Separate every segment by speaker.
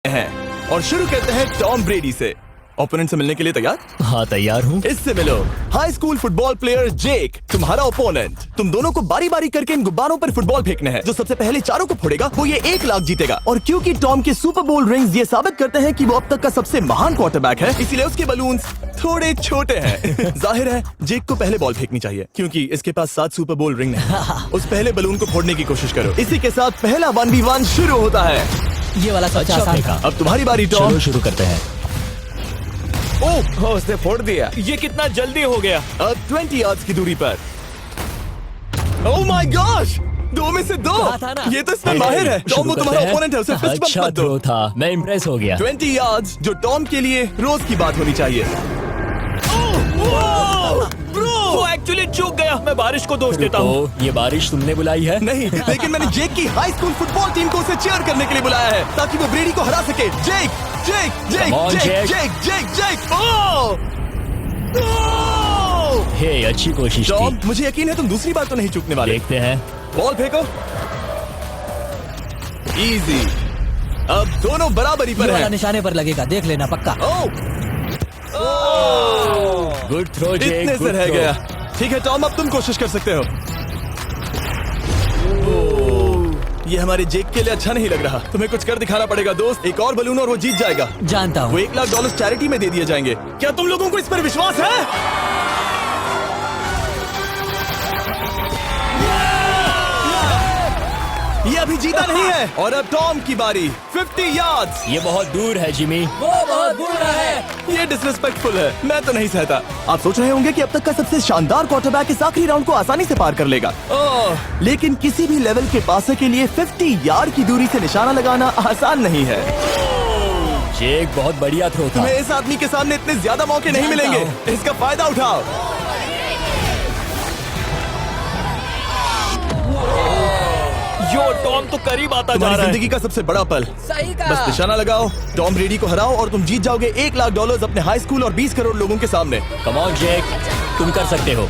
Speaker 1: हैं और शुरू करते हैं टॉम ब्रेडी से। ओपोनेंट से मिलने के लिए तैयार?
Speaker 2: हाँ तैयार हूँ।
Speaker 1: इससे मिलो हाई स्कूल फुटबॉल प्लेयर जेक, तुम्हारा ओपोनेंट। तुम दोनों को बारी बारी करके इन गुब्बारों पर फुटबॉल फेंकने हैं। जो सबसे पहले चारों को फोड़ेगा वो ये 1 लाख जीतेगा। और क्योंकि टॉम के सुपर बोल रिंग्स ये साबित करते हैं कि वो अब तक का सबसे महान क्वार्टरबैक है, इसीलिए उसके बलून्स थोड़े छोटे हैं। जाहिर है जेक को पहले बॉल फेंकनी चाहिए क्योंकि इसके पास 7 सुपर बोल रिंग है। उस पहले बलून को फोड़ने की कोशिश करो। इसी के साथ पहला 1v1 शुरू होता है।
Speaker 2: ये वाला सबसे आसान था।
Speaker 1: अब तुम्हारी बारी टॉम।
Speaker 2: शुरू करते हैं।
Speaker 1: ओह उसने फोड़ दिया। ये कितना जल्दी हो गया। अब 20 यार्ड्स की दूरी पर। ओह माय गॉश, 2 में से 2। ये तो इसमें माहिर है। टॉम वो तुम्हारा ओपोनेंट है, उसे फिस्ट बम्प
Speaker 2: अच्छा
Speaker 1: मत दो।
Speaker 2: थ्रो था, मैं इम्प्रेस हो गया।
Speaker 1: 20 यार्ड्स जो टॉम के लिए रोज की बात होनी चाहिए।
Speaker 3: वो एक्चुअली चूक गया। मैं बारिश को दोष देता हूँ।
Speaker 2: तो ये बारिश तुमने बुलाई है?
Speaker 1: नहीं, लेकिन मैंने जेक की हाई स्कूल फुटबॉल टीम को उसे चीयर करने के लिए बुलाया है ताकि वो ब्रेडी को हरा सके। जेक जेक जेक
Speaker 2: Come on,
Speaker 1: जेक
Speaker 2: Jake.
Speaker 1: जेक जेक जेक। ओह
Speaker 2: हे अच्छी कोशिश
Speaker 1: टॉम,
Speaker 2: थी।
Speaker 1: मुझे यकीन है तुम दूसरी बार तो नहीं चूकने वाले।
Speaker 2: देखते हैं।
Speaker 1: बॉल फेंको। इजी। अब दोनों बराबरी पर हैं।
Speaker 4: निशाने पर लगेगा, देख लेना पक्का।
Speaker 2: गुड थ्रो जेक।
Speaker 1: इतने से रह गया। ठीक है टॉम, अब तुम कोशिश कर सकते हो। ये हमारे जेक के लिए अच्छा नहीं लग रहा। तुम्हें कुछ कर दिखाना पड़ेगा दोस्त। एक और बलून और वो जीत जाएगा।
Speaker 4: जानता
Speaker 1: वो
Speaker 4: हूँ।
Speaker 1: $1 लाख चैरिटी में दे दिए जाएंगे। क्या तुम लोगों को इस पर विश्वास है? ये अभी जीता नहीं है। और अब टॉम की बारी। 50 यार्ड्स।
Speaker 2: ये बहुत दूर है जिमी।
Speaker 4: वो बहुत बुरा है।
Speaker 1: ये डिसरिस्पेक्टफुल है। मैं तो नहीं सहता। आप सोच रहे होंगे कि अब तक का सबसे शानदार क्वार्टरबैक इस आखिरी राउंड को आसानी से पार कर लेगा। लेकिन किसी भी लेवल के पासर के लिए 50 यार्ड की दूरी से निशाना लगाना आसान नहीं है।
Speaker 2: जेक बहुत बढ़िया थ्रो था।
Speaker 1: तुम्हें इस आदमी के सामने इतने ज्यादा मौके नहीं
Speaker 4: जानता
Speaker 1: मिलेंगे। इसका फायदा उठाओ।
Speaker 3: यो टॉम तो करीब आता जा
Speaker 1: तुम्हारी
Speaker 3: रहा है।
Speaker 1: जिंदगी का सबसे बड़ा पल।
Speaker 4: सही कहा।
Speaker 1: बस निशाना लगाओ, टॉम ब्रेडी को हराओ और तुम जीत जाओगे $1 लाख अपने हाई स्कूल और 20 करोड़ लोगों के सामने।
Speaker 2: कम ऑन जेक, तुम कर सकते हो।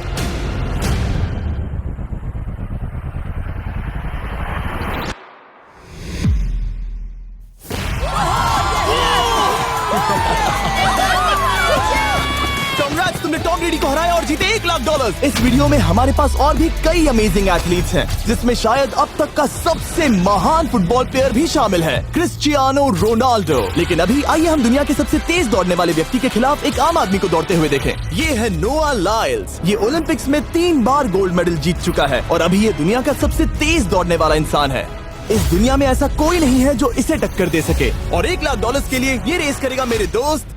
Speaker 1: Congrats, तुमने टॉम ब्रेडी को हराया और जीते $1 लाख। इस वीडियो में हमारे पास और भी कई अमेजिंग एथलीट्स हैं, जिसमें शायद अब तक का सबसे महान फुटबॉल प्लेयर भी शामिल है, क्रिस्टियानो रोनाल्डो। लेकिन अभी आइए हम दुनिया के सबसे तेज दौड़ने वाले व्यक्ति के खिलाफ एक आम आदमी को दौड़ते हुए देखें। ये है नोआ लाइल्स। ये ओलंपिक्स में 3 बार गोल्ड मेडल जीत चुका है और अभी ये दुनिया का सबसे तेज दौड़ने वाला इंसान है। इस दुनिया में ऐसा कोई नहीं है जो इसे टक्कर दे सके। और $1 लाख के लिए ये रेस करेगा मेरे दोस्त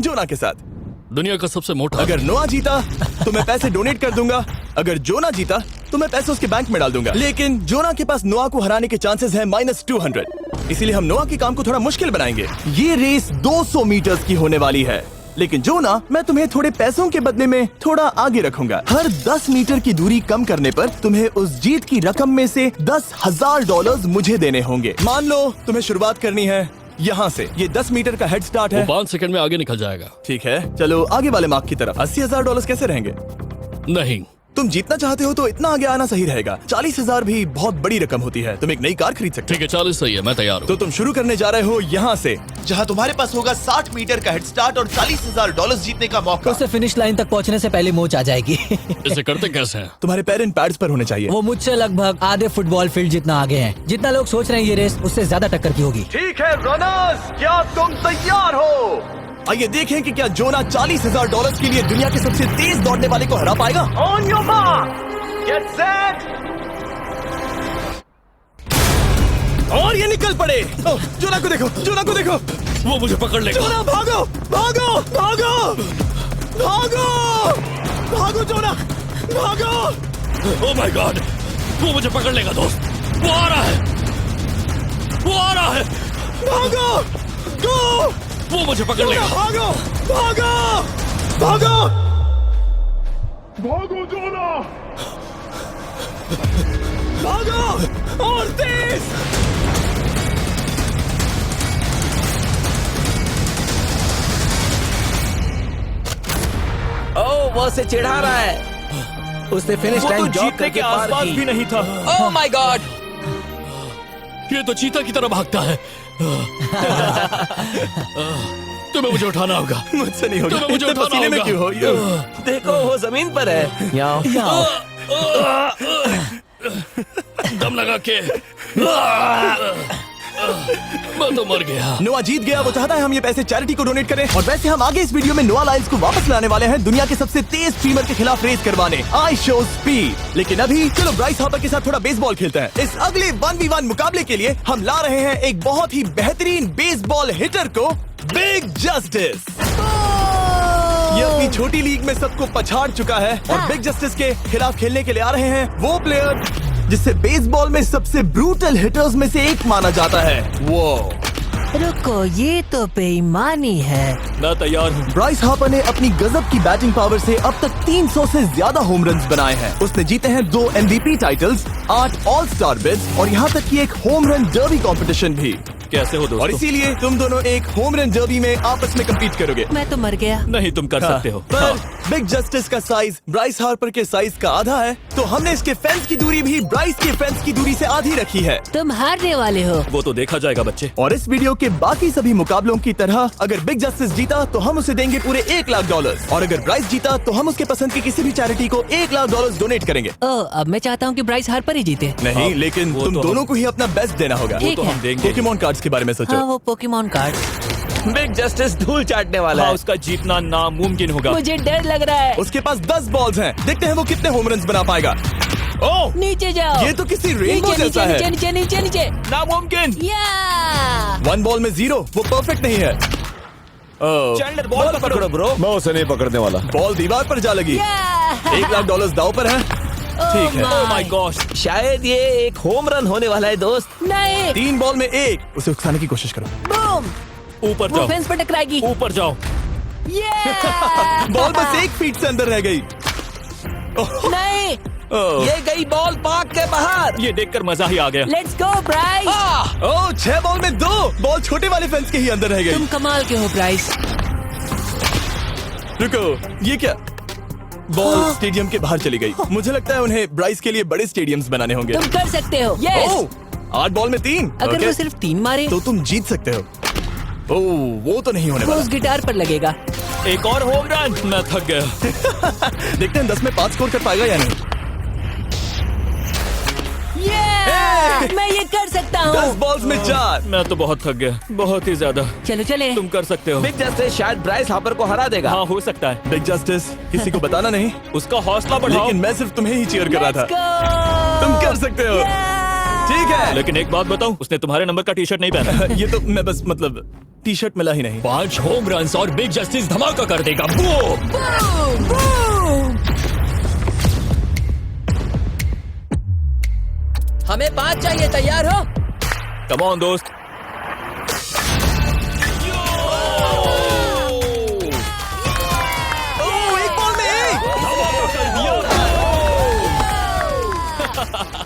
Speaker 1: जोना के साथ।
Speaker 3: दुनिया का सबसे मोटा।
Speaker 1: अगर नोआ जीता तो मैं पैसे डोनेट कर दूंगा। अगर जोना जीता तो मैं पैसे उसके बैंक में डाल दूंगा। लेकिन जोना के पास नोआ को हराने के चांसेस हैं -200। इसीलिए हम नोआ के काम को थोड़ा मुश्किल बनाएंगे। ये रेस 200 मीटर्स की होने वाली है। लेकिन जोना, मैं तुम्हें थोड़े पैसों के बदले में थोड़ा आगे रखूंगा। हर 10 मीटर की दूरी कम करने पर तुम्हें उस जीत की रकम में से $10,000 मुझे देने होंगे। मान लो तुम्हें शुरुआत करनी है यहाँ से। ये 10 मीटर का हेड स्टार्ट है।
Speaker 3: 5 सेकंड में आगे निकल जाएगा।
Speaker 1: ठीक है, चलो आगे वाले मार्क की तरफ। $80,000 कैसे रहेंगे?
Speaker 3: नहीं,
Speaker 1: तुम जीतना चाहते हो तो इतना आगे आना सही रहेगा। 40,000 भी बहुत बड़ी रकम होती है। तुम एक नई कार खरीद सकते हो।
Speaker 3: ठीक है 40 सही है, मैं तैयार हूँ।
Speaker 1: तो तुम शुरू करने जा रहे हो यहाँ से, जहाँ तुम्हारे पास होगा 60 मीटर का हेड स्टार्ट और $40,000 जीतने का मौका।
Speaker 4: उससे फिनिश लाइन तक पहुँचने से पहले मोच आ जाएगी।
Speaker 3: इसे करते कैसे हैं?
Speaker 1: तुम्हारे पैर इन पैड्स पर होने चाहिए।
Speaker 4: वो मुझसे लगभग आधे फुटबॉल फील्ड जितना आगे हैं। जितना लोग सोच रहे हैं ये रेस उससे ज्यादा टक्कर की होगी।
Speaker 1: ठीक है रनर्स, क्या तुम तैयार हो? आइए देखें कि क्या जोना $40,000 के लिए दुनिया के सबसे तेज दौड़ने वाले को हरा पाएगा। On your mark, get set, और ये निकल पड़े। ओह, जोना को देखो, जोना को देखो।
Speaker 3: वो मुझे पकड़ लेगा।
Speaker 1: जोना भागो, भागो, भागो, भागो, भागो जोना, भागो।
Speaker 3: ओह माय गॉड, वो मुझे पकड़ लेगा दोस्त। वो आ रहा है, वो आ रहा है।
Speaker 1: भागो, गो,
Speaker 3: वो मुझे पकड़ लेगा।
Speaker 1: भागो, भागो, भागो, भागो जोना, भागो और तेज।
Speaker 4: ओह, वो उसे चिढ़ा रहा है। उसने फिनिश
Speaker 3: वो तो
Speaker 4: लाइन जॉब
Speaker 3: जीतने
Speaker 4: करके
Speaker 3: के
Speaker 4: पार
Speaker 3: आसपास
Speaker 4: की।
Speaker 3: भी नहीं था।
Speaker 4: Oh my God.
Speaker 3: ये तो चीता की तरह भागता है। तुम्हें मुझे उठाना होगा।
Speaker 1: मुझसे नहीं होगा।
Speaker 3: तुम्हें मुझे
Speaker 1: इतने
Speaker 3: उठाना
Speaker 1: पसीने में
Speaker 3: होगा।
Speaker 1: क्यों हो ये?
Speaker 5: देखो वो जमीन पर है। यहाँ
Speaker 3: दम लगा के मैं तो मर गया।
Speaker 1: नोआ जीत गया। वो चाहता है हम ये पैसे चैरिटी को डोनेट करें। और वैसे हम आगे इस वीडियो में नोआ लाइल्स को वापस लाने वाले हैं दुनिया के सबसे तेज स्ट्रीमर के खिलाफ रेस करवाने, आई शो स्पीड। लेकिन अभी चलो ब्राइस हार्पर के साथ थोड़ा बेसबॉल खेलते हैं। इस अगले 1v1 मुकाबले के लिए हम ला रहे हैं एक बहुत ही बेहतरीन बेसबॉल हिटर को, बिग जस्टिस। ये अपनी छोटी लीग में सबको पछाड़ चुका है और बिग जस्टिस के खिलाफ खेलने के लिए आ रहे हैं वो प्लेयर जिसे बेसबॉल में सबसे ब्रूटल हिटर्स में से एक माना जाता है। वो
Speaker 6: रुको, ये तो बेईमानी है।
Speaker 3: मैं तैयार हूँ।
Speaker 1: ब्राइस हार्पर ने अपनी गजब की बैटिंग पावर से अब तक 300 से ज्यादा होम रन्स बनाए हैं। उसने जीते हैं 2 MVP titles, 8 all star bids और यहाँ तक कि एक होम रन डर्बी कंपटीशन भी।
Speaker 3: कैसे हो
Speaker 1: और
Speaker 3: दोस्तों?
Speaker 1: इसीलिए तुम दोनों एक होम रन डर्बी में आपस में कम्पीट करोगे।
Speaker 6: मैं तो मर गया।
Speaker 3: नहीं, तुम कर सकते हो।
Speaker 1: पर बिग जस्टिस का साइज ब्राइस हार्पर के साइज का आधा है, तो हमने इसके फेंस की दूरी भी ब्राइस के फेंस की दूरी से आधी रखी है।
Speaker 6: तुम हारने वाले हो।
Speaker 3: वो तो देखा जाएगा बच्चे।
Speaker 1: और इस वीडियो के बाकी सभी मुकाबलों की तरह अगर बिग जस्टिस जीता तो हम उसे देंगे पूरे $1 लाख और अगर ब्राइस जीता तो हम उसके पसंद की किसी भी चैरिटी को $1 लाख डोनेट करेंगे।
Speaker 6: ओह, अब मैं चाहता हूँ कि ब्राइस हार्पर ही जीते।
Speaker 1: नहीं,
Speaker 3: हाँ,
Speaker 1: लेकिन
Speaker 3: वो
Speaker 1: तुम
Speaker 3: तो
Speaker 1: दोनों को ही अपना बेस्ट देना होगा।
Speaker 6: ठीक
Speaker 3: तो
Speaker 6: है।
Speaker 3: हम देंगे।
Speaker 1: पोकेमॉन कार्ड्स के बारे में सोचो।
Speaker 6: हाँ, वो पोकेमॉन कार्ड।
Speaker 5: बिग जस्टिस धूल चाटने वाला
Speaker 3: हाँ,
Speaker 5: है।
Speaker 3: उसका जीतना नामुमकिन होगा।
Speaker 6: मुझे डर लग रहा है।
Speaker 1: उसके पास 10 बॉल्स हैं, देखते हैं वो कितने होम रन्स बना पाएगा। ओह,
Speaker 6: नीचे जाओ।
Speaker 1: ये तो किसी रेनबो
Speaker 6: नीचे
Speaker 1: जैसा
Speaker 6: नीचे
Speaker 1: है।
Speaker 6: नीचे नीचे नीचे।
Speaker 3: नामुमकिन।
Speaker 6: या
Speaker 1: 1 बॉल में 0, वो परफेक्ट नहीं है।
Speaker 5: चैंडलर बॉल पकड़ो ब्रो।
Speaker 7: मैं उसे नहीं पकड़ने वाला।
Speaker 1: बॉल दीवार पर जा लगी। $1 लाख दाव पर है। ठीक है।
Speaker 3: ओह माय गॉश।
Speaker 5: शायद ये एक होम रन होने वाला है दोस्त।
Speaker 6: नहीं।
Speaker 1: 3 बॉल में 1, उसे उकसाने की कोशिश करो।
Speaker 6: बूम।
Speaker 3: ऊपर
Speaker 6: वो
Speaker 3: जाओ,
Speaker 6: फेंस पर टकराएगी।
Speaker 3: ऊपर जाओ।
Speaker 1: बॉल बस 1 फीट से अंदर रह गई।
Speaker 6: नहीं।
Speaker 5: ये गई बॉल पार्क के बाहर।
Speaker 3: ये देखकर मजा ही आ गया।
Speaker 6: Let's go Bryce.
Speaker 1: Oh, 6 ball में 2, बॉल छोटे वाले फेंस के ही अंदर रह गई।
Speaker 6: तुम कमाल के हो ब्राइस।
Speaker 1: रुको, ये क्या? बॉल स्टेडियम के बाहर चली गई। मुझे लगता है उन्हें ब्राइस के लिए बड़े स्टेडियम्स बनाने होंगे।
Speaker 6: तुम कर सकते हो। यस।
Speaker 1: ओह, 8 बॉल में 3।
Speaker 6: अगर
Speaker 1: ओके,
Speaker 6: वो सिर्फ 3 मारे
Speaker 1: तो तुम जीत सकते हो। ओह, वो तो नहीं होने
Speaker 6: वो
Speaker 1: वाला।
Speaker 6: उस गिटार पर लगेगा।
Speaker 3: एक और होम रन। मैं थक गया।
Speaker 1: देखते हैं 10 में 5 स्कोर कर पाएगा या नहीं।
Speaker 6: मैं ये कर सकता
Speaker 1: 10
Speaker 6: हूँ।
Speaker 1: बॉल्स में 4।
Speaker 3: मैं तो बहुत थक गया, बहुत ही ज्यादा।
Speaker 6: चलो चले।
Speaker 3: तुम कर सकते हो।
Speaker 5: बिग जस्टिस शायद ब्राइस हार्पर को हरा देगा।
Speaker 3: हाँ, हो सकता है।
Speaker 1: बिग जस्टिस किसी को बताना नहीं,
Speaker 3: उसका हौसला बढ़ाओ।
Speaker 1: लेकिन मैं सिर्फ तुम्हें ही चीयर कर रहा था।
Speaker 6: Let's go!
Speaker 1: तुम कर सकते हो। ठीक है।
Speaker 3: लेकिन एक बात बताऊं, उसने तुम्हारे नंबर का टी शर्ट नहीं पहना।
Speaker 1: ये तो मैं बस मतलब टी शर्ट मिला ही नहीं।
Speaker 2: 5 होम रन्स और बिग जस्टिस धमाका कर देगा। बूम!
Speaker 6: Boom! Boom! हमें 5 चाहिए। तैयार हो?
Speaker 3: कम ऑन दोस्त।
Speaker 1: ओह, 1 बॉल में 1।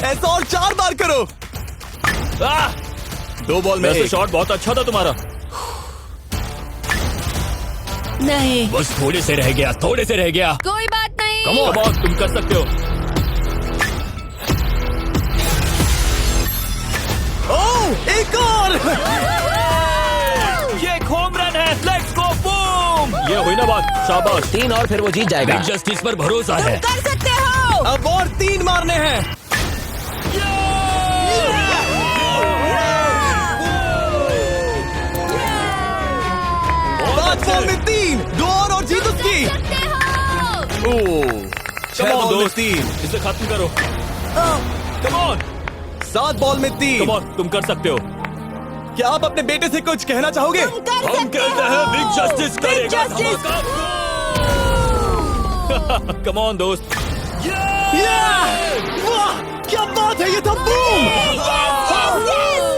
Speaker 1: ऐसा और 4 बार करो। 2 बॉल में
Speaker 3: वैसे
Speaker 1: 1।
Speaker 3: शॉट बहुत अच्छा था तुम्हारा।
Speaker 6: नहीं।
Speaker 2: बस थोड़े से रह गया, थोड़े से रह गया।
Speaker 6: कोई बात नहीं।
Speaker 3: कम ऑन, तुम कर सकते हो।
Speaker 1: ओह, एक और।
Speaker 3: ये एक होम रन है। Let's go, boom! ये हुई ना बात। शाबाश।
Speaker 5: 3 और फिर वो जीत जाएगा।
Speaker 2: बिग जस्टिस पर भरोसा है।
Speaker 6: कर सकते हो।
Speaker 1: अब और 3 मारने हैं। 5 बॉल में 3, 2 और जीत उसकी। ओह, 6
Speaker 3: Come on,
Speaker 1: बॉल में
Speaker 3: दोस्त।
Speaker 1: 3,
Speaker 3: इसे खत्म करो। कम ऑन,
Speaker 1: 7 बॉल में 3।
Speaker 3: कम ऑन, तुम कर सकते हो।
Speaker 1: क्या आप अपने बेटे से कुछ कहना चाहोगे?
Speaker 3: हम कहते हैं बिग जस्टिस करेगा धमाका। कम ऑन दोस्त।
Speaker 1: वाह, क्या बात है, ये था बूम।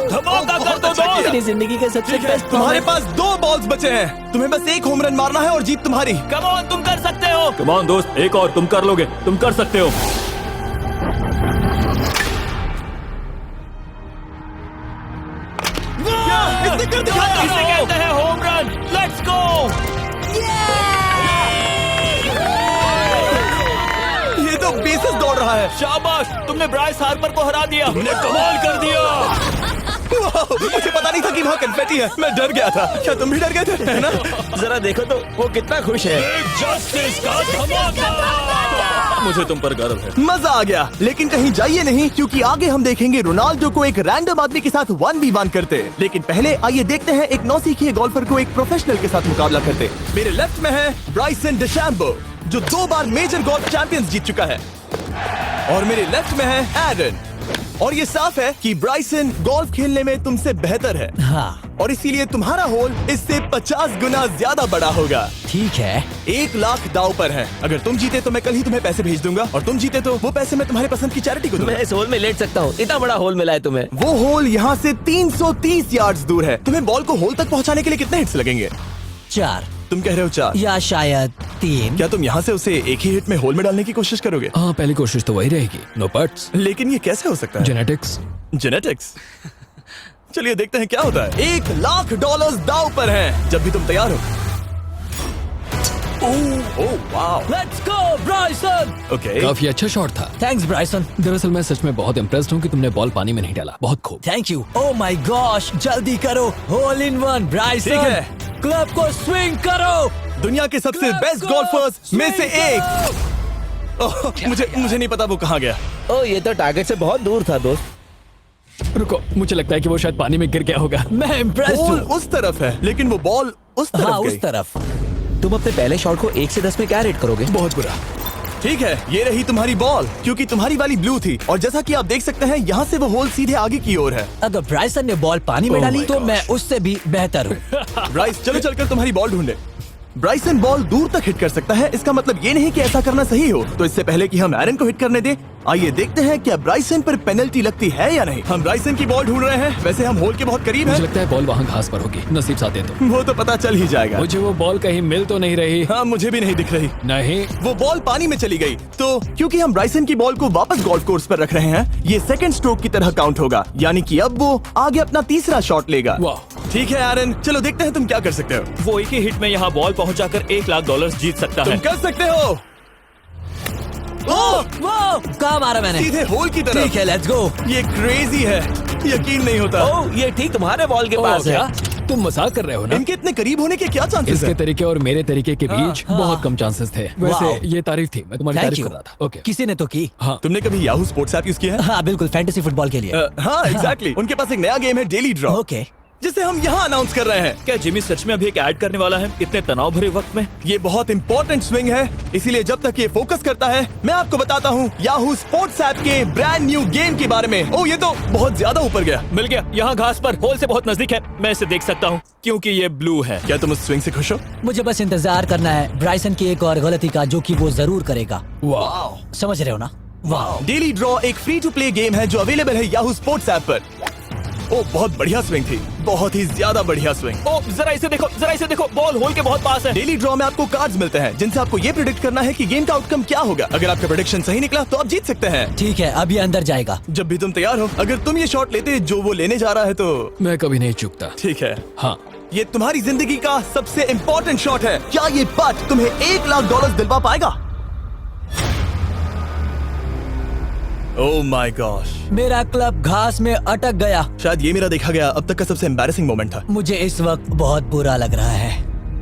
Speaker 3: धमाका कर दो
Speaker 1: अच्छा किया।
Speaker 6: मेरी जिंदगी का सबसे
Speaker 1: ठीक है,
Speaker 6: बेस्ट
Speaker 1: तुम्हारे पास 2 बॉल्स बचे हैं। तुम्हें बस 1 होम रन मारना है और जीत तुम्हारी।
Speaker 3: कम ऑन, तुम कर सकते हो। कम ऑन दोस्त, एक और, तुम कर लोगे, तुम कर सकते हो।
Speaker 1: इसने कर दिखाया।
Speaker 3: इसे कहते हैं होम रन। Let's go.
Speaker 1: ये तो बेसिस दौड़ रहा है।
Speaker 3: शाबाश, तुमने ब्राइस हार्पर को हरा दिया। तुमने कमाल कर दिया।
Speaker 1: मुझे पता नहीं था कि वहाँ कन्फेटी है। मैं डर गया था। क्या तुम भी डर गए थे, है ना?
Speaker 5: जरा देखो तो वो कितना खुश है।
Speaker 2: बिग जस्टिस का धमाका।
Speaker 3: मुझे तुम पर गर्व है।
Speaker 1: मजा आ गया। लेकिन कहीं जाइए नहीं, क्योंकि आगे हम देखेंगे रोनाल्डो को एक रैंडम आदमी के साथ 1v1 करते। लेकिन पहले आइए देखते हैं एक नौसिखिए गोल्फर को एक प्रोफेशनल के साथ मुकाबला करते। मेरे लेफ्ट में है ब्राइसन डेशैम्बो, जो 2 बार मेजर गोल्फ चैंपियंस जीत चुका है, और मेरे लेफ्ट में है एरन। और ये साफ है कि ब्राइसन गोल्फ खेलने में तुमसे बेहतर है,
Speaker 4: हाँ
Speaker 1: और इसीलिए तुम्हारा होल इससे 50 गुना ज्यादा बड़ा होगा।
Speaker 4: ठीक है।
Speaker 1: 1 लाख दाव पर है। अगर तुम जीते तो मैं कल ही तुम्हें पैसे भेज दूंगा, और तुम जीते तो वो पैसे मैं तुम्हारे पसंद की चैरिटी को दूंगा।
Speaker 5: मैं इस होल में लेट सकता हूँ, इतना बड़ा होल मिला है तुम्हें।
Speaker 1: वो होल यहाँ से 330 यार्ड्स दूर है। तुम्हें बॉल को होल तक पहुँचाने के लिए कितने हिट्स लगेंगे?
Speaker 4: 4
Speaker 1: तुम कह रहे हो 4,
Speaker 4: या शायद 3।
Speaker 1: क्या तुम यहाँ से उसे एक ही हिट में होल में डालने की कोशिश करोगे?
Speaker 2: हाँ, पहली कोशिश तो वही रहेगी। नो पट्स,
Speaker 1: लेकिन ये कैसे हो सकता है?
Speaker 2: जेनेटिक्स।
Speaker 1: जेनेटिक्स। चलिए देखते हैं क्या होता है। $1 लाख दाव पर हैं, जब भी तुम तैयार हो। Oh wow,
Speaker 4: let's go Bryson.
Speaker 1: Okay.
Speaker 2: काफी अच्छा शॉट था।
Speaker 4: Thanks Bryson.
Speaker 2: दरअसल मैं सच में बहुत इम्प्रेस्ड हूँ कि तुमने बॉल पानी में नहीं डाला। बहुत खूब।
Speaker 4: Thank you. Oh my gosh, जल्दी करो। Hole in one Bryson.
Speaker 1: ठीक है।
Speaker 4: क्लब को स्विंग करो।
Speaker 1: दुनिया के सबसे बेस्ट गोल्फर्स में से एक। ओह, मुझे नहीं पता वो कहाँ गया।
Speaker 5: ओ, ये तो टारगेट से बहुत दूर था दोस्त।
Speaker 2: रुको, मुझे लगता है कि वो शायद पानी में गिर गया होगा।
Speaker 4: मैं इम्प्रेस्ड
Speaker 1: बॉल
Speaker 4: हूँ।
Speaker 1: उस तरफ है, लेकिन वो बॉल उस तरफ
Speaker 4: हाँ
Speaker 1: गई।
Speaker 4: उस तरफ।
Speaker 5: तुम अपने पहले शॉट को 1 से 10 में क्या रेट करोगे?
Speaker 2: बहुत बुरा।
Speaker 1: ठीक है, ये रही तुम्हारी बॉल, क्योंकि तुम्हारी वाली ब्लू थी, और जैसा कि आप देख सकते हैं यहाँ से वो होल सीधे आगे की ओर है।
Speaker 4: अगर ब्राइसन ने बॉल पानी में
Speaker 2: Oh
Speaker 4: डाली
Speaker 2: my
Speaker 4: तो
Speaker 2: gosh.
Speaker 4: मैं उससे भी बेहतर हूँ।
Speaker 1: ब्राइस, चलो चलकर तुम्हारी बॉल ढूंढे। ब्राइसन बॉल दूर तक हिट कर सकता है, इसका मतलब ये नहीं कि ऐसा करना सही हो। तो इससे पहले कि हम एरन को हिट करने दें, आइए देखते हैं क्या ब्राइसन पर पेनल्टी लगती है या नहीं। हम ब्राइसन की बॉल ढूंढ रहे हैं। वैसे हम होल के बहुत करीब
Speaker 2: मुझे
Speaker 1: हैं।
Speaker 2: लगता है बॉल वहाँ घास पर होगी। नसीब साथ दे तो।
Speaker 1: वो तो पता चल ही जाएगा।
Speaker 2: मुझे वो बॉल कहीं मिल तो नहीं रही।
Speaker 1: हाँ, मुझे भी नहीं दिख रही।
Speaker 2: नहीं।
Speaker 1: वो बॉल पानी में चली गई। तो क्योंकि हम ब्राइसन की बॉल को वापस गोल्फ कोर्स पर रख रहे हैं, ये सेकंड स्ट्रोक की तरह काउंट होगा, यानी कि अब वो आगे अपना तीसरा शॉट लेगा।
Speaker 2: वाह।
Speaker 1: ठीक है एरन, चलो देखते हैं तुम क्या कर सकते हो।
Speaker 3: वो एक ही हिट में यहाँ बॉल पहुँचाकर $1 लाख जीत सकता
Speaker 1: तुम
Speaker 3: है।
Speaker 1: कर सकते हो। ओह,
Speaker 4: वो कहाँ मारा मैंने?
Speaker 1: सीधे होल की तरफ।
Speaker 4: ठीक है, लेट्स गो।
Speaker 1: ये क्रेजी है, यकीन नहीं होता।
Speaker 5: ओ, ये ठीक तुम्हारे बॉल के पास
Speaker 2: क्या?
Speaker 5: है।
Speaker 2: तुम मजाक कर रहे हो ना?
Speaker 1: इनके इतने करीब होने के क्या चांसेस
Speaker 2: इसके
Speaker 1: हैं?
Speaker 2: तरीके और मेरे तरीके के बीच बहुत कम चांसेस थे।
Speaker 4: वाह।
Speaker 2: वैसे ये तारीफ थी, मैं तुम्हारी
Speaker 4: थैंक
Speaker 2: तारीफ
Speaker 4: यू।
Speaker 2: कर रहा था। ओके।
Speaker 4: किसी ने तो की।
Speaker 2: हाँ।
Speaker 1: तुमने कभी याहू स्पोर्ट्स ऐप यूज किया है?
Speaker 4: हाँ बिल्कुल, फैंटेसी फुटबॉल के लिए।
Speaker 1: हाँ एग्जैक्टली। उनके पास एक नया गेम है, डेली ड्रॉ,
Speaker 4: ओके।
Speaker 1: जिसे हम यहाँ अनाउंस कर रहे हैं।
Speaker 3: क्या जिमी सच में अभी एक ऐड करने वाला है इतने तनाव भरे वक्त में?
Speaker 1: ये बहुत इंपॉर्टेंट स्विंग है, इसीलिए जब तक ये फोकस करता है, मैं आपको बताता हूँ याहू स्पोर्ट्स ऐप के ब्रांड न्यू गेम के बारे में। ओह, ये तो बहुत ज्यादा ऊपर गया।
Speaker 3: मिल गया, यहाँ घास पर होल से बहुत नजदीक है। मैं इसे देख सकता हूँ क्योंकि ये ब्लू है।
Speaker 1: क्या तुम उस स्विंग से खुश हो?
Speaker 4: मुझे बस इंतजार करना है ब्राइसन की एक और गलती का, जो कि वो जरूर करेगा।
Speaker 2: वाह।
Speaker 4: समझ रहे हो ना? वाह।
Speaker 1: डेली ड्रॉ एक फ्री टू प्ले गेम है जो अवेलेबल है याहू स्पोर्ट्स ऐप पर। ओह, बहुत बढ़िया स्विंग थी, बहुत ही ज्यादा बढ़िया स्विंग।
Speaker 3: ओ, जरा इसे देखो, बॉल होल के बहुत पास है।
Speaker 1: डेली ड्रॉ में आपको कार्ड्स मिलते हैं, जिनसे आपको ये प्रेडिक्ट करना है कि गेम का आउटकम क्या होगा। अगर आपका प्रेडिक्शन सही निकला तो आप जीत सकते हैं।
Speaker 4: ठीक है, अब ये अंदर जाएगा।
Speaker 1: जब भी तुम तैयार हो, अगर तुम ये शॉट लेते जो वो लेने जा रहा है तो
Speaker 2: मैं कभी नहीं चूकता।
Speaker 1: ठीक है।
Speaker 2: हाँ।
Speaker 1: ये तुम्हारी जिंदगी का सबसे इम्पोर्टेंट शॉट है। क्या ये पट तुम्हें $1 लाख दिलवा पाएगा? ओह माय गॉश,
Speaker 4: मेरा क्लब घास में अटक गया।
Speaker 1: शायद ये मेरा देखा गया अब तक का सबसे एम्बैरेसिंग मोमेंट था।
Speaker 4: मुझे इस वक्त बहुत बुरा लग रहा है।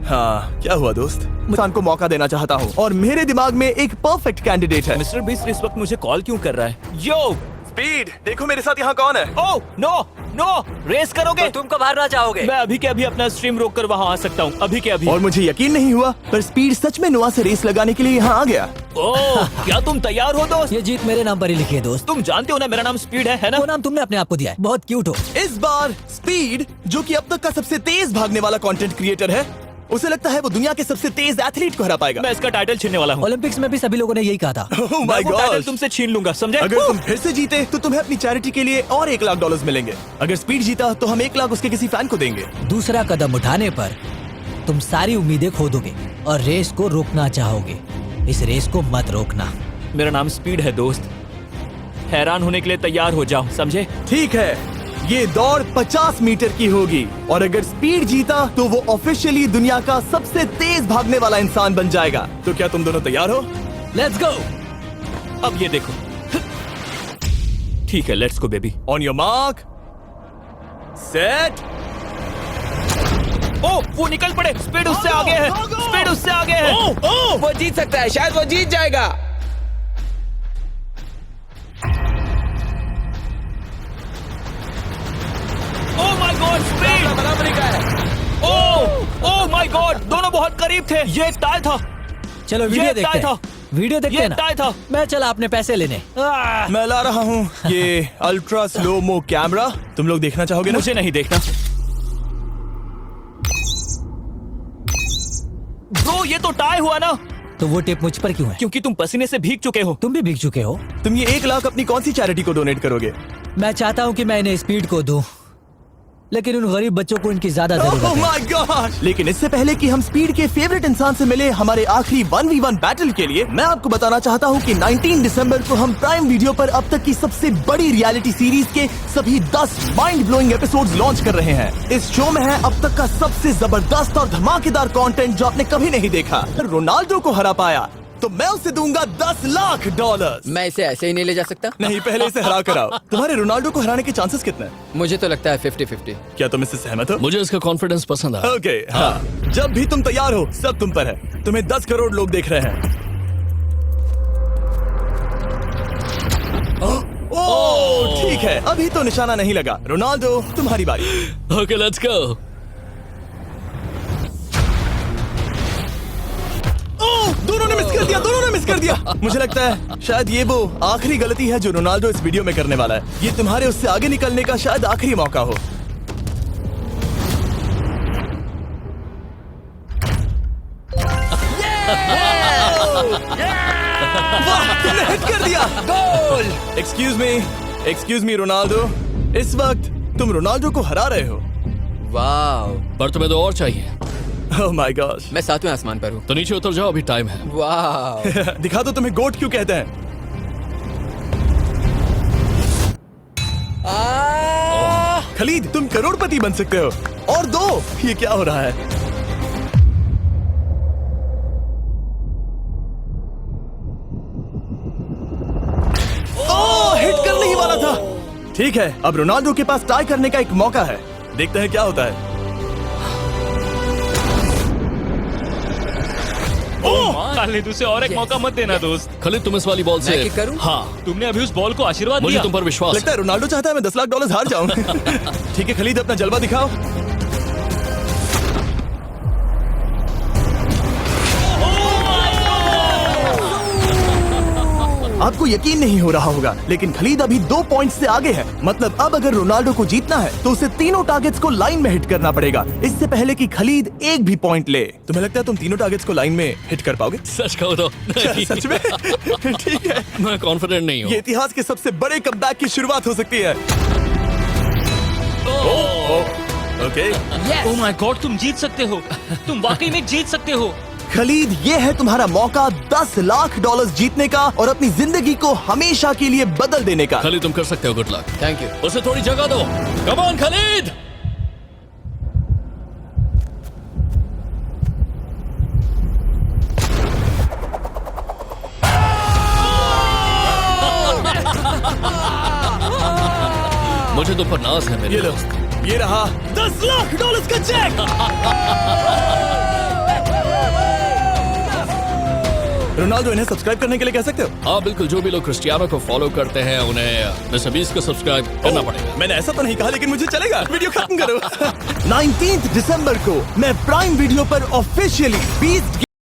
Speaker 1: हाँ, क्या हुआ दोस्त? इंसान को मौका देना चाहता हूँ, और मेरे दिमाग में एक परफेक्ट कैंडिडेट है।
Speaker 3: मिस्टर बीस्ट इस वक्त मुझे कॉल क्यों कर रहा है? यो,
Speaker 1: स्पीड, देखो मेरे साथ यहाँ कौन है।
Speaker 3: ओ, नो, रेस करोगे?
Speaker 4: तुम कब हारना चाहोगे?
Speaker 3: मैं अभी के अभी अपना स्ट्रीम रोक कर वहाँ आ सकता हूँ, अभी के अभी।
Speaker 1: और मुझे यकीन नहीं हुआ, पर स्पीड सच में नोआ से रेस लगाने के लिए यहाँ आ गया।
Speaker 3: ओह, क्या तुम तैयार हो दोस्त?
Speaker 4: ये जीत मेरे नाम पर ही लिखी है दोस्त।
Speaker 3: तुम जानते हो ना मेरा नाम स्पीड है ना?
Speaker 4: वो नाम तुमने अपने आप को दिया है। बहुत क्यूट हो।
Speaker 1: इस बार स्पीड, जो कि अब तक का सबसे तेज भागने वाला कंटेंट क्रिएटर है, उसे लगता है वो दुनिया के सबसे तेज एथलीट को हरा पाएगा।
Speaker 3: मैं इसका टाइटल छीनने वाला हूँ।
Speaker 4: ओलंपिक्स में भी सभी लोगों ने यही कहा था।
Speaker 1: Oh my
Speaker 3: मैं वो टाइटल
Speaker 1: gosh!
Speaker 3: तुमसे छीन लूंगा, समझे?
Speaker 1: अगर तुम फिर से जीते तो तुम्हें अपनी चैरिटी के लिए और $1 लाख मिलेंगे। अगर स्पीड जीता तो हम 1 लाख उसके किसी फैन को देंगे।
Speaker 4: दूसरा कदम उठाने पर तुम सारी उम्मीदें खो दोगे और रेस को रोकना चाहोगे। इस रेस को मत रोकना।
Speaker 3: मेरा नाम स्पीड है दोस्त, हैरान होने के लिए तैयार हो जाओ, समझे?
Speaker 1: ठीक है, ये दौड़ 50 मीटर की होगी, और अगर स्पीड जीता तो वो ऑफिशियली दुनिया का सबसे तेज भागने वाला इंसान बन जाएगा। तो क्या तुम दोनों तैयार हो?
Speaker 4: Let's go.
Speaker 3: अब ये देखो। ठीक है, let's go baby.
Speaker 1: On your mark, set.
Speaker 3: ओ वो निकल पड़े, स्पीड उससे आगे है, स्पीड उससे आगे है।
Speaker 5: वो जीत सकता है, शायद वो जीत जाएगा।
Speaker 3: ओ माय गॉड, स्पीड
Speaker 5: बराबरी का है।
Speaker 3: ओ माय गॉड, दोनों बहुत करीब थे। ये टाई था।
Speaker 4: चलो वीडियो
Speaker 3: ये
Speaker 4: देखते
Speaker 3: टाई
Speaker 4: हैं। वीडियो देखते
Speaker 3: ये
Speaker 4: हैं ना।
Speaker 3: टाई था।
Speaker 4: मैं चला अपने पैसे लेने।
Speaker 1: मैं ला रहा हूँ ये अल्ट्रा स्लो मो कैमरा। तुम लोग देखना चाहोगे ना?
Speaker 3: मुझे नहीं देखना। ब्रो ये तो टाई हुआ ना,
Speaker 4: तो वो टेप मुझ पर क्यों है?
Speaker 3: क्योंकि तुम पसीने से भीग चुके हो।
Speaker 4: तुम भी भीग चुके हो।
Speaker 1: तुम ये 1 लाख अपनी कौन सी चैरिटी को डोनेट करोगे?
Speaker 4: मैं चाहता हूँ कि मैं इन्हें स्पीड को दूं, लेकिन उन गरीब बच्चों को इनकी ज्यादा जरूरत
Speaker 1: ओह
Speaker 4: है।
Speaker 1: My God! लेकिन इससे पहले कि हम स्पीड के फेवरेट इंसान से मिले हमारे आखिरी 1v1 बैटल के लिए, मैं आपको बताना चाहता हूँ कि 19 दिसंबर को हम प्राइम वीडियो पर अब तक की सबसे बड़ी रियलिटी सीरीज के सभी 10 माइंड ब्लोइंग एपिसोड्स लॉन्च कर रहे हैं। इस शो में है अब तक का सबसे जबरदस्त और धमाकेदार कंटेंट जो आपने कभी नहीं देखा। रोनाल्डो को हरा पाया तो मैं उसे दूंगा $10 लाख।
Speaker 2: मैं इसे ऐसे ही नहीं ले जा सकता।
Speaker 1: नहीं, पहले इसे हरा कर आओ। तुम्हारे रोनाल्डो को हराने के चांसेस कितने हैं?
Speaker 2: मुझे तो लगता है 50-50।
Speaker 1: क्या तुम इससे सहमत हो?
Speaker 3: मुझे इसका कॉन्फिडेंस पसंद आया।
Speaker 1: ओके, हाँ। जब भी तुम तैयार हो सब तुम पर है। तुम्हें 10 करोड़ लोग देख रहे हैं। ओह ठीक है, अभी तो निशाना नहीं लगा। रोनाल्डो तुम्हारी बारी।
Speaker 3: Okay let's go.
Speaker 1: ओह दोनों ने मिस कर दिया, दोनों ने मिस कर दिया। मुझे लगता है शायद ये वो आखिरी गलती है जो रोनाल्डो इस वीडियो में करने वाला है। ये तुम्हारे उससे आगे निकलने का शायद आखिरी मौका हो। वाह, तुमने हिट कर दिया। गोल। एक्सक्यूज मी रोनाल्डो, इस वक्त तुम रोनाल्डो को हरा रहे हो।
Speaker 2: वाह,
Speaker 3: पर तुम्हें तो और चाहिए।
Speaker 1: ओह माय गॉश।
Speaker 2: मैं 7वें आसमान पर हूँ।
Speaker 3: तो नीचे उतर जाओ, अभी टाइम है।
Speaker 2: वाह,
Speaker 1: दिखा दो तुम्हें गोट क्यों कहते हैं। खलीद तुम करोड़पति बन सकते हो। और दो, ये क्या हो रहा है? ओह हिट करने ही वाला था। ठीक है, अब रोनाल्डो के पास टाई करने का एक मौका है। देखते हैं क्या होता है।
Speaker 3: खालिद उसे और एक मौका मत देना दोस्त। खालिद तुम इस वाली बॉल
Speaker 2: मैं
Speaker 3: से
Speaker 2: किक करूं?
Speaker 3: हाँ, तुमने अभी उस बॉल को आशीर्वाद मुझे तुम पर विश्वास
Speaker 1: लगता है रोनाल्डो चाहता है मैं $10 लाख हार जाऊं। ठीक है खलीद, अपना जलवा दिखाओ। आपको यकीन नहीं हो रहा होगा, लेकिन खलीद अभी 2 पॉइंट से आगे है। मतलब अब अगर रोनाल्डो को जीतना है तो उसे तीनों टारगेट्स को लाइन में हिट करना पड़ेगा, इससे पहले कि खलीद एक भी पॉइंट ले। तुम्हें लगता है तुम तीनों टारगेट्स को लाइन में हिट कर पाओगे?
Speaker 3: सच कहो तो नहीं।
Speaker 1: सच में? ठीक है,
Speaker 3: मैं कॉन्फिडेंट नहीं हूँ।
Speaker 1: ये इतिहास के सबसे बड़े कमबैक की शुरुआत हो सकती है। ओके,
Speaker 3: ओह माय गॉड, तुम जीत सकते हो। तुम वाकई में जीत सकते हो।
Speaker 1: खलीद ये है तुम्हारा मौका $10 लाख जीतने का और अपनी जिंदगी को हमेशा के लिए बदल देने का।
Speaker 3: खालिद तुम कर सकते हो, गुड लक।
Speaker 2: Thank you.
Speaker 3: उसे थोड़ी जगह दो। Come on Khalid. मुझे तो पर नाज है मेरे
Speaker 1: ये लो,
Speaker 3: दोस्त।
Speaker 1: ये रहा $10 लाख का चेक। रोनाल्डो इन्हें सब्सक्राइब करने के लिए कह सकते हो?
Speaker 3: हाँ बिल्कुल, जो भी लोग क्रिस्टियानो को फॉलो करते हैं उन्हें मिस्टर बीस्ट को सब्सक्राइब करना पड़ेगा।
Speaker 1: मैंने ऐसा तो नहीं कहा, लेकिन मुझे चलेगा। वीडियो खत्म करो। 19 दिसंबर को मैं प्राइम वीडियो पर ऑफिशियली बीस्ट